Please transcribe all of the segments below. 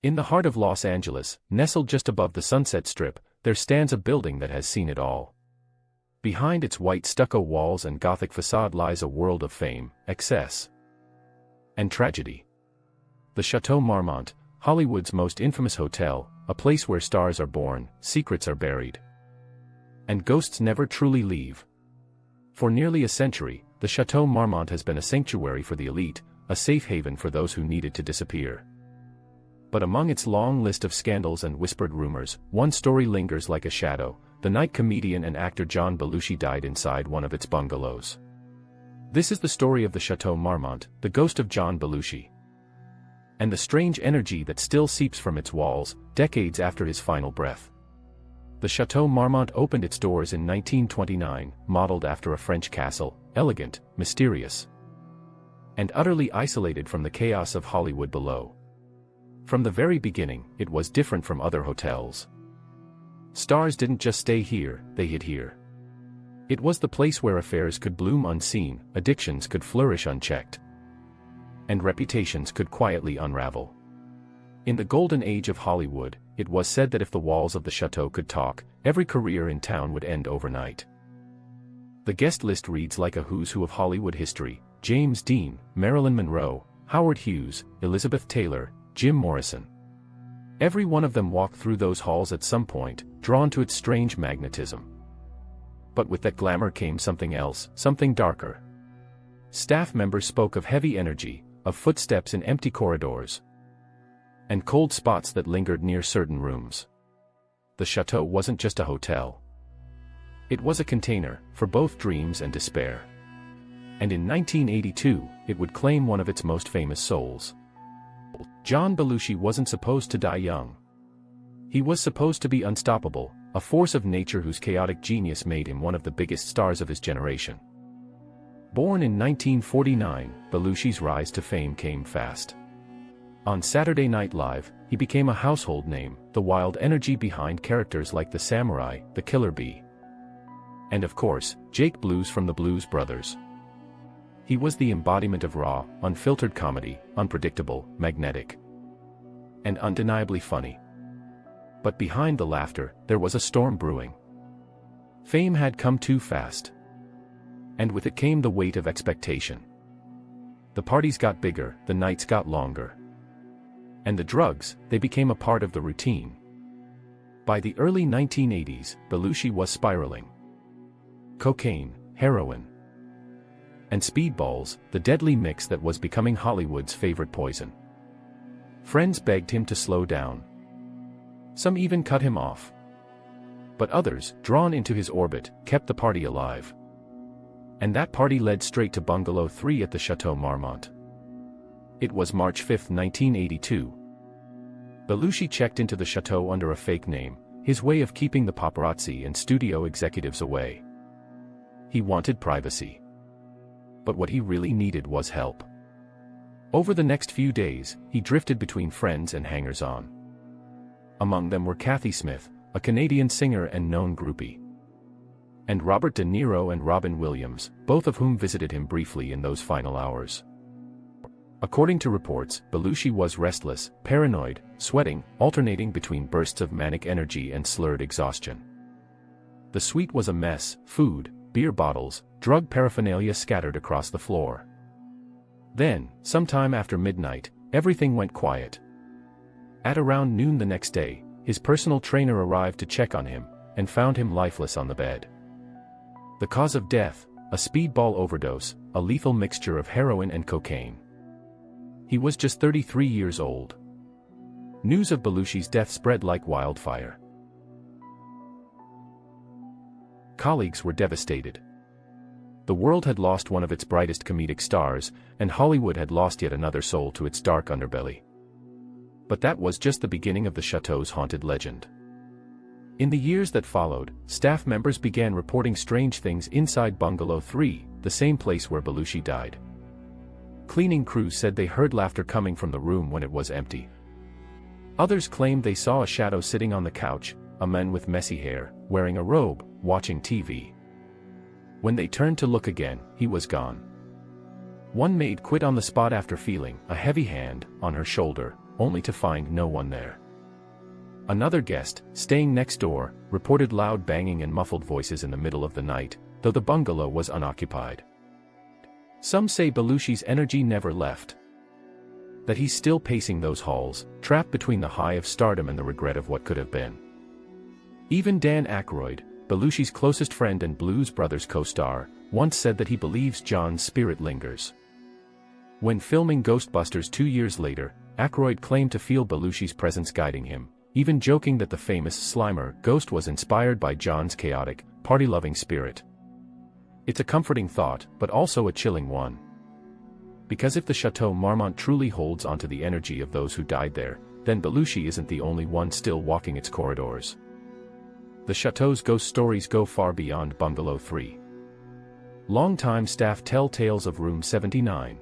In the heart of Los Angeles, nestled just above the Sunset Strip, there stands a building that has seen it all. Behind its white stucco walls and Gothic facade lies a world of fame, excess, and tragedy. The Chateau Marmont, Hollywood's most infamous hotel, a place where stars are born, secrets are buried, and ghosts never truly leave. For nearly a century, the Chateau Marmont has been a sanctuary for the elite, a safe haven for those who needed to disappear. But among its long list of scandals and whispered rumors, one story lingers like a shadow. The night comedian and actor John Belushi died inside one of its bungalows. This is the story of the Chateau Marmont, the ghost of John Belushi, and the strange energy that still seeps from its walls, decades after his final breath. The Chateau Marmont opened its doors in 1929, modeled after a French castle, elegant, mysterious, and utterly isolated from the chaos of Hollywood below. From the very beginning, it was different from other hotels. Stars didn't just stay here, they hid here. It was the place where affairs could bloom unseen, addictions could flourish unchecked, and reputations could quietly unravel. In the golden age of Hollywood, it was said that if the walls of the chateau could talk, every career in town would end overnight. The guest list reads like a who's who of Hollywood history: James Dean, Marilyn Monroe, Howard Hughes, Elizabeth Taylor, Jim Morrison. Every one of them walked through those halls at some point, drawn to its strange magnetism. But with that glamour came something else, something darker. Staff members spoke of heavy energy, of footsteps in empty corridors, and cold spots that lingered near certain rooms. The chateau wasn't just a hotel. It was a container, for both dreams and despair. And in 1982, it would claim one of its most famous souls. John Belushi wasn't supposed to die young. He was supposed to be unstoppable, a force of nature whose chaotic genius made him one of the biggest stars of his generation. Born in 1949, Belushi's rise to fame came fast. On Saturday Night Live, he became a household name, the wild energy behind characters like the Samurai, the Killer Bee, and of course, Jake Blues from the Blues Brothers. He was the embodiment of raw, unfiltered comedy, unpredictable, magnetic, and undeniably funny. But behind the laughter, there was a storm brewing. Fame had come too fast. And with it came the weight of expectation. The parties got bigger, the nights got longer. And the drugs, they became a part of the routine. By the early 1980s, Belushi was spiraling. Cocaine, heroin, and speedballs, the deadly mix that was becoming Hollywood's favorite poison. Friends begged him to slow down. Some even cut him off. But others, drawn into his orbit, kept the party alive. And that party led straight to Bungalow 3 at the Chateau Marmont. It was March 5, 1982. Belushi checked into the chateau under a fake name, his way of keeping the paparazzi and studio executives away. He wanted privacy. But what he really needed was help. Over the next few days, he drifted between friends and hangers-on. Among them were Kathy Smith, a Canadian singer and known groupie, and Robert De Niro and Robin Williams, both of whom visited him briefly in those final hours. According to reports, Belushi was restless, paranoid, sweating, alternating between bursts of manic energy and slurred exhaustion. The suite was a mess: food, beer bottles, drug paraphernalia scattered across the floor. Then, sometime after midnight, everything went quiet. At around noon the next day, his personal trainer arrived to check on him, and found him lifeless on the bed. The cause of death: a speedball overdose, a lethal mixture of heroin and cocaine. He was just 33 years old. News of Belushi's death spread like wildfire. Colleagues were devastated. The world had lost one of its brightest comedic stars, and Hollywood had lost yet another soul to its dark underbelly. But that was just the beginning of the chateau's haunted legend. In the years that followed, staff members began reporting strange things inside Bungalow 3, the same place where Belushi died. Cleaning crews said they heard laughter coming from the room when it was empty. Others claimed they saw a shadow sitting on the couch, a man with messy hair, wearing a robe, watching TV. When they turned to look again, he was gone. One maid quit on the spot after feeling a heavy hand on her shoulder, only to find no one there. Another guest, staying next door, reported loud banging and muffled voices in the middle of the night, though the bungalow was unoccupied. Some say Belushi's energy never left. That he's still pacing those halls, trapped between the high of stardom and the regret of what could have been. Even Dan Aykroyd, Belushi's closest friend and Blues Brothers co-star, once said that he believes John's spirit lingers. When filming Ghostbusters 2 years later, Aykroyd claimed to feel Belushi's presence guiding him, even joking that the famous Slimer ghost was inspired by John's chaotic, party-loving spirit. It's a comforting thought, but also a chilling one. Because if the Chateau Marmont truly holds onto the energy of those who died there, then Belushi isn't the only one still walking its corridors. The Chateau's ghost stories go far beyond Bungalow 3. Longtime staff tell tales of Room 79,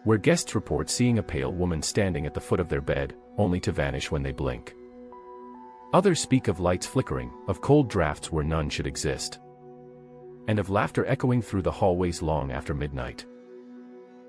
where guests report seeing a pale woman standing at the foot of their bed, only to vanish when they blink. Others speak of lights flickering, of cold drafts where none should exist, and of laughter echoing through the hallways long after midnight.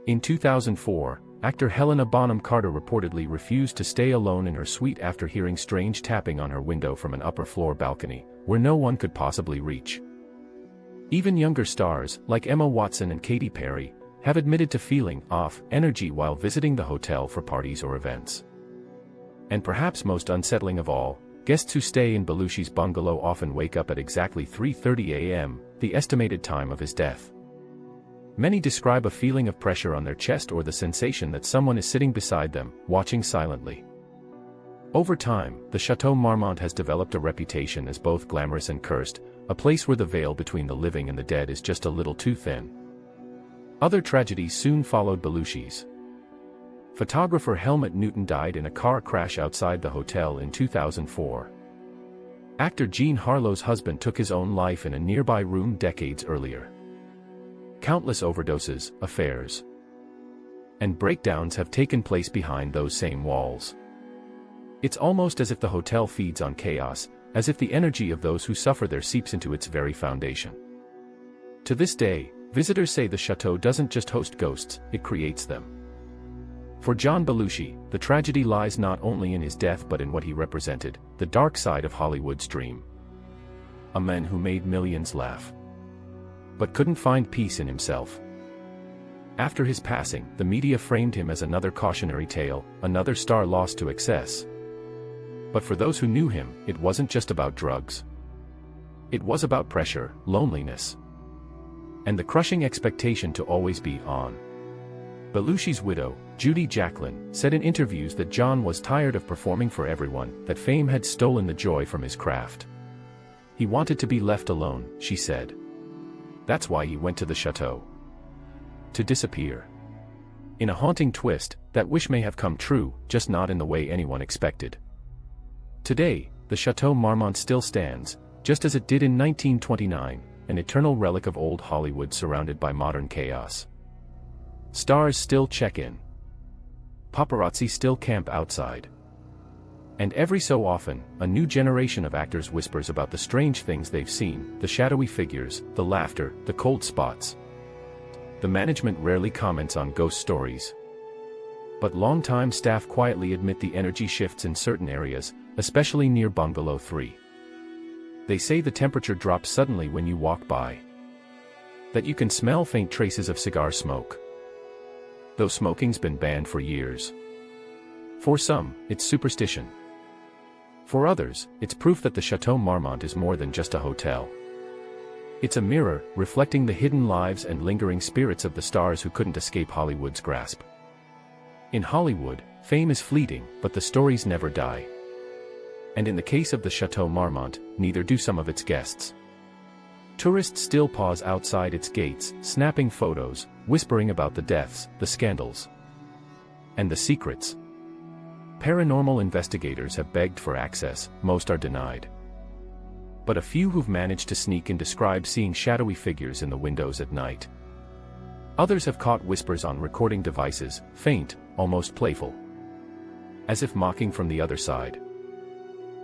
In 2004, actor Helena Bonham Carter reportedly refused to stay alone in her suite after hearing strange tapping on her window from an upper-floor balcony, where no one could possibly reach. Even younger stars, like Emma Watson and Katy Perry, have admitted to feeling off energy while visiting the hotel for parties or events. And perhaps most unsettling of all, guests who stay in Belushi's bungalow often wake up at exactly 3:30 a.m., the estimated time of his death. Many describe a feeling of pressure on their chest or the sensation that someone is sitting beside them, watching silently. Over time, the Chateau Marmont has developed a reputation as both glamorous and cursed, a place where the veil between the living and the dead is just a little too thin. Other tragedies soon followed Belushi's. Photographer Helmut Newton died in a car crash outside the hotel in 2004. Actor Jean Harlow's husband took his own life in a nearby room decades earlier. Countless overdoses, affairs, and breakdowns have taken place behind those same walls. It's almost as if the hotel feeds on chaos, as if the energy of those who suffer there seeps into its very foundation. To this day, visitors say the chateau doesn't just host ghosts, it creates them. For John Belushi, the tragedy lies not only in his death but in what he represented, the dark side of Hollywood's dream. A man who made millions laugh, but couldn't find peace in himself. After his passing, the media framed him as another cautionary tale, another star lost to excess. But for those who knew him, it wasn't just about drugs. It was about pressure, loneliness, and the crushing expectation to always be on. Belushi's widow, Judy Jacklin, said in interviews that John was tired of performing for everyone, that fame had stolen the joy from his craft. He wanted to be left alone, she said. That's why he went to the chateau. To disappear. In a haunting twist, that wish may have come true, just not in the way anyone expected. Today, the Chateau Marmont still stands, just as it did in 1929, an eternal relic of old Hollywood surrounded by modern chaos. Stars still check in. Paparazzi still camp outside. And every so often, a new generation of actors whispers about the strange things they've seen, the shadowy figures, the laughter, the cold spots. The management rarely comments on ghost stories, but longtime staff quietly admit the energy shifts in certain areas, especially near Bungalow 3. They say the temperature drops suddenly when you walk by, that you can smell faint traces of cigar smoke, though smoking's been banned for years. For some, it's superstition. For others, it's proof that the Chateau Marmont is more than just a hotel. It's a mirror, reflecting the hidden lives and lingering spirits of the stars who couldn't escape Hollywood's grasp. In Hollywood, fame is fleeting, but the stories never die. And in the case of the Chateau Marmont, neither do some of its guests. Tourists still pause outside its gates, snapping photos, whispering about the deaths, the scandals, and the secrets. Paranormal investigators have begged for access, most are denied. But a few who've managed to sneak in describe seeing shadowy figures in the windows at night. Others have caught whispers on recording devices, faint, almost playful, as if mocking from the other side.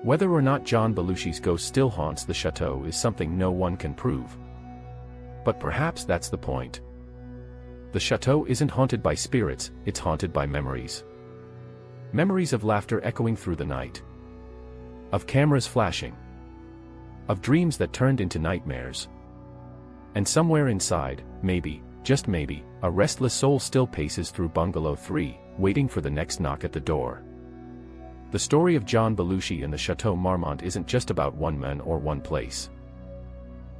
Whether or not John Belushi's ghost still haunts the chateau is something no one can prove. But perhaps that's the point. The chateau isn't haunted by spirits, it's haunted by memories. Memories of laughter echoing through the night. Of cameras flashing. Of dreams that turned into nightmares. And somewhere inside, maybe, just maybe, a restless soul still paces through Bungalow 3, waiting for the next knock at the door. The story of John Belushi and the Chateau Marmont isn't just about one man or one place.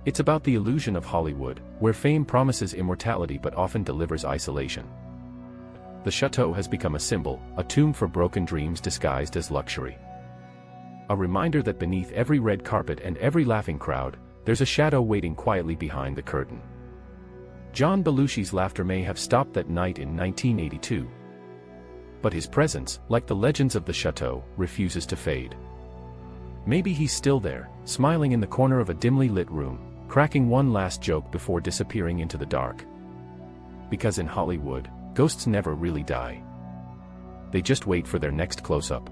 It's about the illusion of Hollywood, where fame promises immortality but often delivers isolation. The chateau has become a symbol, a tomb for broken dreams disguised as luxury. A reminder that beneath every red carpet and every laughing crowd, there's a shadow waiting quietly behind the curtain. John Belushi's laughter may have stopped that night in 1982. But his presence, like the legends of the chateau, refuses to fade. Maybe he's still there, smiling in the corner of a dimly lit room, cracking one last joke before disappearing into the dark. Because in Hollywood, ghosts never really die. They just wait for their next close-up.